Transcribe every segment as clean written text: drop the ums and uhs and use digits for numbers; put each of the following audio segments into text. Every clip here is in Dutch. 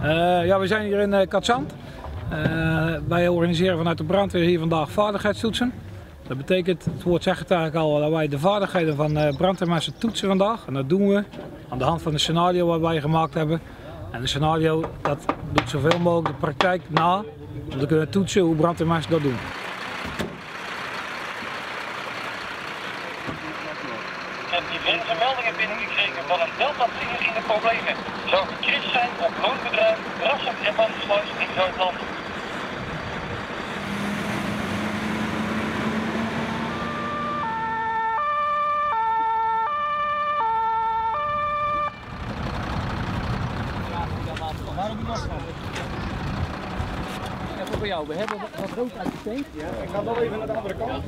Ja, we zijn hier in Katzand. Wij organiseren vanuit de brandweer hier vandaag vaardigheidstoetsen. Dat betekent, het woord zegt het eigenlijk al, dat wij de vaardigheden van brandweermensen toetsen vandaag. En dat doen we aan de hand van een scenario wat wij gemaakt hebben. En een scenario dat doet zoveel mogelijk de praktijk na, om te kunnen toetsen hoe brandweermensen dat doen. Met diverse meldingen binnengekregen van een deltavlieger in de problemen. Zou gecrashed zijn op loonbedrijf Rassem en Bandensluis in Zuidland. Even voor jou, we hebben wat rood uit de tank. Ja, ik ga wel even naar de andere kant.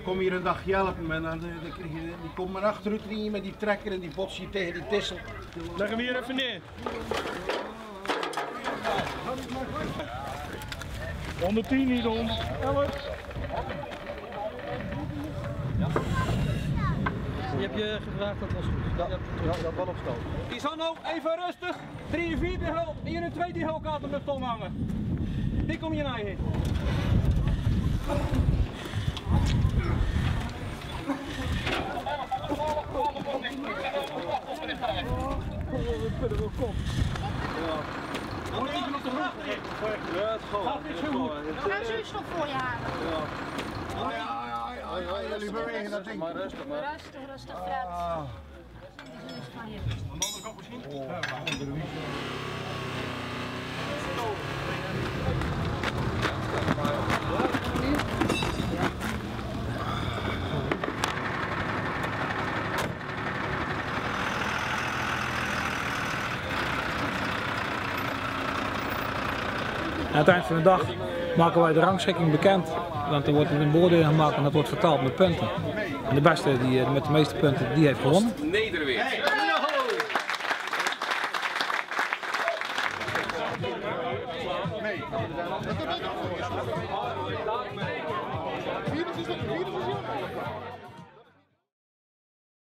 Kom hier een dag helpen en dan krijg je, die komt maar achteruit rijden met die trekker en die bots hier tegen die tissel. Leg hem hier even neer. 110, niet 111. Je hebt je gevraagd, dat was goed. Ja, dat wel op stoot. Isano, even rustig. 3 en 4 de hulp. 1 en 2 die hulpkaart op de tom hangen. Die kom je naar je heen. Dan moet je nog de vraag erin. Ja, het gaat niet zo goed. We gaan zuurstof voor je halen. Ja, jullie bewegen dat ding. Maar rustig, maar. Rustig, Fred. Dit is niks van je. Aan de andere kant misschien? En aan het eind van de dag maken wij de rangschikking bekend. Want er wordt een beoordeling gemaakt en dat wordt vertaald met punten. En de beste die met de meeste punten, die heeft gewonnen. Nederweer. Nee.